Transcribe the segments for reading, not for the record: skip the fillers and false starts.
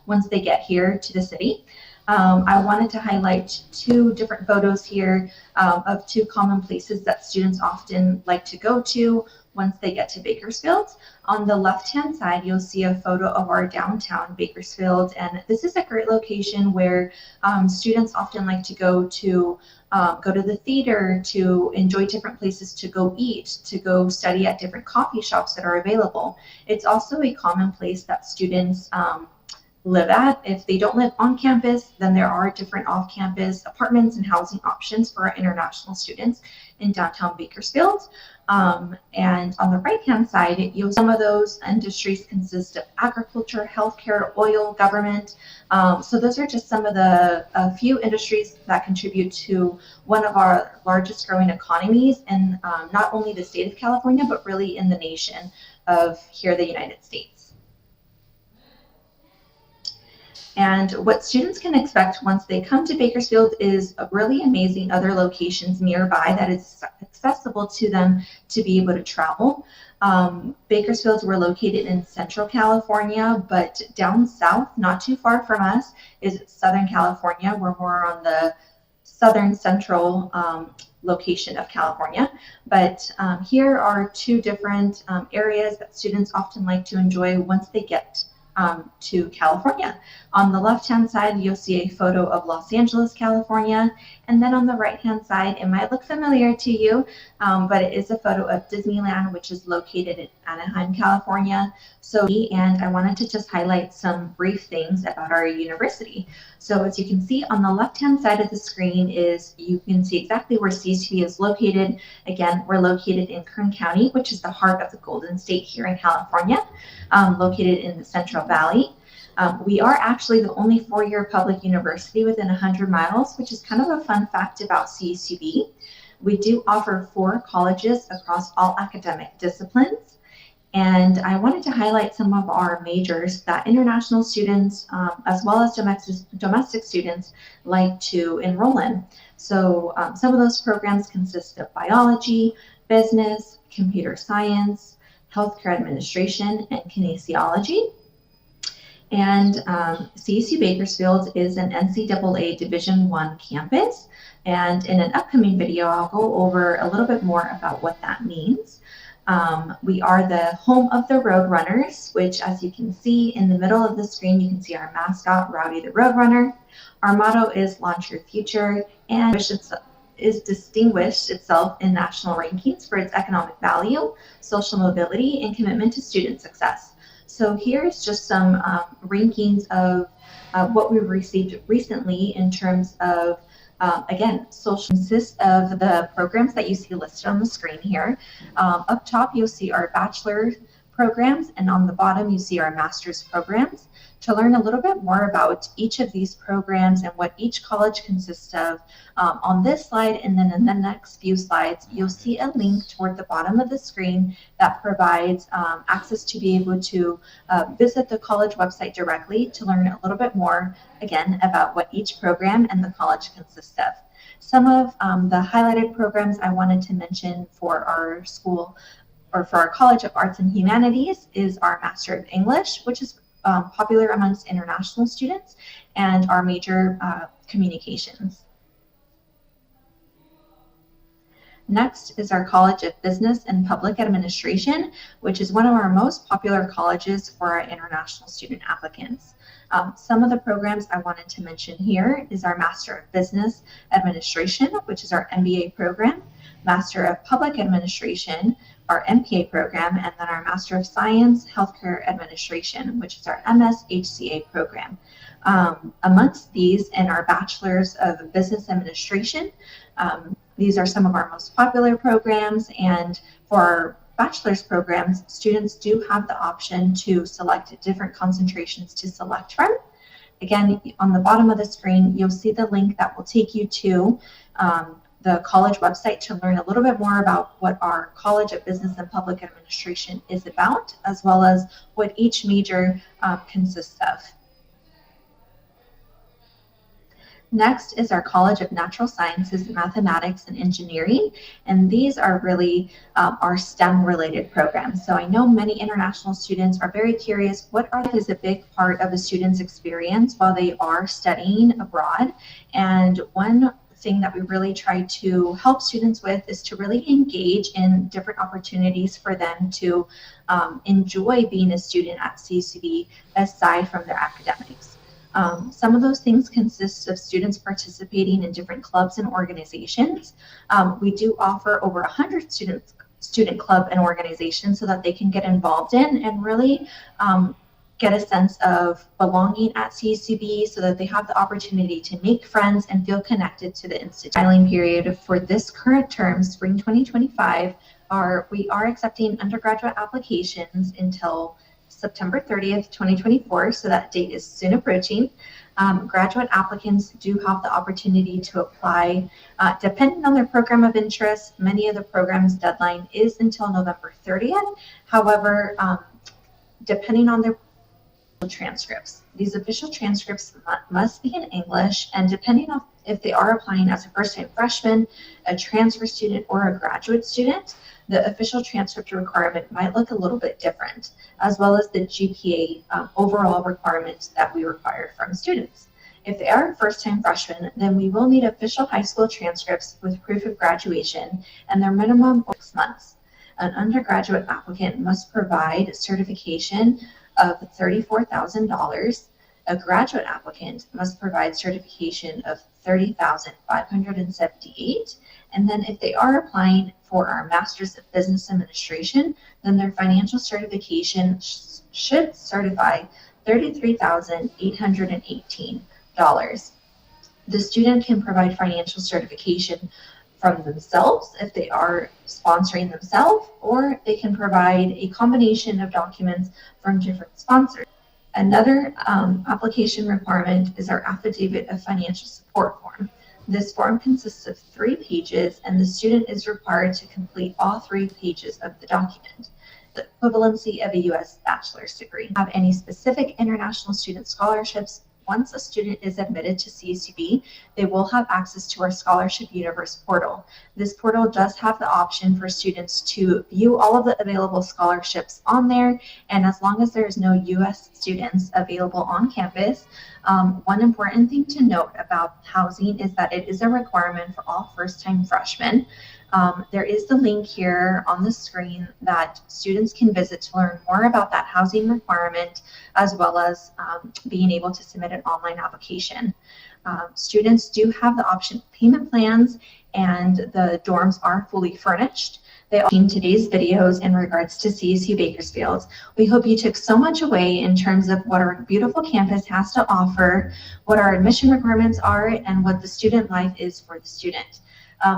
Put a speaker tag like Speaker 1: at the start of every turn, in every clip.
Speaker 1: once they get here to the city. I wanted to highlight two different photos here of two common places that students often like to go to once they get to Bakersfield. On the left-hand side, you'll see a photo of our downtown Bakersfield, and this is a great location where students often like to go to the theater, to enjoy different places to go eat, to go study at different coffee shops that are available. It's also a common place that students live at. If they don't live on campus, then there are different off-campus apartments and housing options for our international students in downtown Bakersfield. And on the right-hand side, some of those industries consist of agriculture, healthcare, oil, government. So those are just some of the few industries that contribute to one of our largest growing economies in not only the state of California, but really in the nation of here, the United States. And what students can expect once they come to Bakersfield is a really amazing other locations nearby that is accessible to them to be able to travel. Bakersfield, we're located in Central California, but down south, not too far from us, is Southern California. We're more on the southern central location of California. But here are two different areas that students often like to enjoy once they get to California. On the left-hand side, you'll see a photo of Los Angeles, California. And then on the right-hand side, it might look familiar to you, but it is a photo of Disneyland, which is located in Anaheim, California. And I wanted to just highlight some brief things about our university. So as you can see on the left-hand side of the screen you can see exactly where CSUB is located. Again, we're located in Kern County, which is the heart of the Golden State here in California, located in the Central Valley. We are actually the only four-year public university within 100 miles, which is kind of a fun fact about CSUB. We do offer 4 colleges across all academic disciplines. And I wanted to highlight some of our majors that international students, as well as domestic students, like to enroll in. So some of those programs consist of biology, business, computer science, healthcare administration, and kinesiology. And CSU Bakersfield is an NCAA Division I campus. And in an upcoming video, I'll go over a little bit more about what that means. We are the home of the Roadrunners, which, as you can see in the middle of the screen, you can see our mascot, Rowdy the Roadrunner. Our motto is Launch Your Future, and is distinguished itself in national rankings for its economic value, social mobility, and commitment to student success. So here's just some rankings of what we've received recently in terms of again, social consists of the programs that you see listed on the screen here. Up top, you'll see our bachelor programs, and on the bottom, you see our master's programs. To learn a little bit more about each of these programs and what each college consists of, on this slide and then in the next few slides, you'll see a link toward the bottom of the screen that provides access to be able to visit the college website directly to learn a little bit more, again, about what each program and the college consists of. Some of the highlighted programs I wanted to mention for our school or for our College of Arts and Humanities is our Master of English, which is popular amongst international students, and our major communications. Next is our College of Business and Public Administration, which is one of our most popular colleges for our international student applicants. Some of the programs I wanted to mention here is our Master of Business Administration, which is our MBA program, Master of Public Administration, our MPA program, and then our Master of Science, Healthcare Administration, which is our MSHCA program. Amongst these and our Bachelors of Business Administration, these are some of our most popular programs, and for our bachelor's programs, students do have the option to select different concentrations to select from. Again, on the bottom of the screen, you'll see the link that will take you to the college website to learn a little bit more about what our College of Business and Public Administration is about, as well as what each major consists of. Next is our College of Natural Sciences, Mathematics, and Engineering, and these are really our STEM-related programs. So I know many international students are very curious, what is a big part of a student's experience while they are studying abroad? And one thing that we really try to help students with is to really engage in different opportunities for them to enjoy being a student at CSUB aside from their academics. Some of those things consist of students participating in different clubs and organizations. We do offer over 100 student club and organizations so that they can get involved in and really get a sense of belonging at CSUB so that they have the opportunity to make friends and feel connected to the institute. Filing period for this current term, spring 2025, we are accepting undergraduate applications until September 30th, 2024, so that date is soon approaching. Graduate applicants do have the opportunity to apply depending on their program of interest. Many of the programs' deadline is until November 30th. However, depending on their transcripts. These official transcripts must be in English, and depending on if they are applying as a first-time freshman, a transfer student, or a graduate student, the official transcript requirement might look a little bit different, as well as the GPA overall requirement that we require from students. If they are a first-time freshman, then we will need official high school transcripts with proof of graduation, and their minimum 6 months. An undergraduate applicant must provide certification of $34,000. A graduate applicant must provide certification of $30,578. And then if they are applying for our Master's of Business Administration, then their financial certification should certify $33,818. The student can provide financial certification from themselves if they are sponsoring themselves, or they can provide a combination of documents from different sponsors. Another application requirement is our Affidavit of Financial Support form. This form consists of 3 pages, and the student is required to complete all 3 pages of the document. The equivalency of a U.S. bachelor's degree. Have any specific international student scholarships? Once a student is admitted to CSUB, they will have access to our Scholarship Universe portal. This portal does have the option for students to view all of the available scholarships on there, and as long as there is no U.S. students available on campus, one important thing to note about housing is that it is a requirement for all first-time freshmen. There is the link here on the screen that students can visit to learn more about that housing requirement, as well as being able to submit an online application. Students do have the option of payment plans, and the dorms are fully furnished. They all seen today's videos in regards to CSU Bakersfield. We hope you took so much away in terms of what our beautiful campus has to offer, what our admission requirements are, and what the student life is for the student,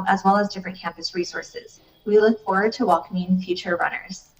Speaker 1: as well as different campus resources. We look forward to welcoming future runners.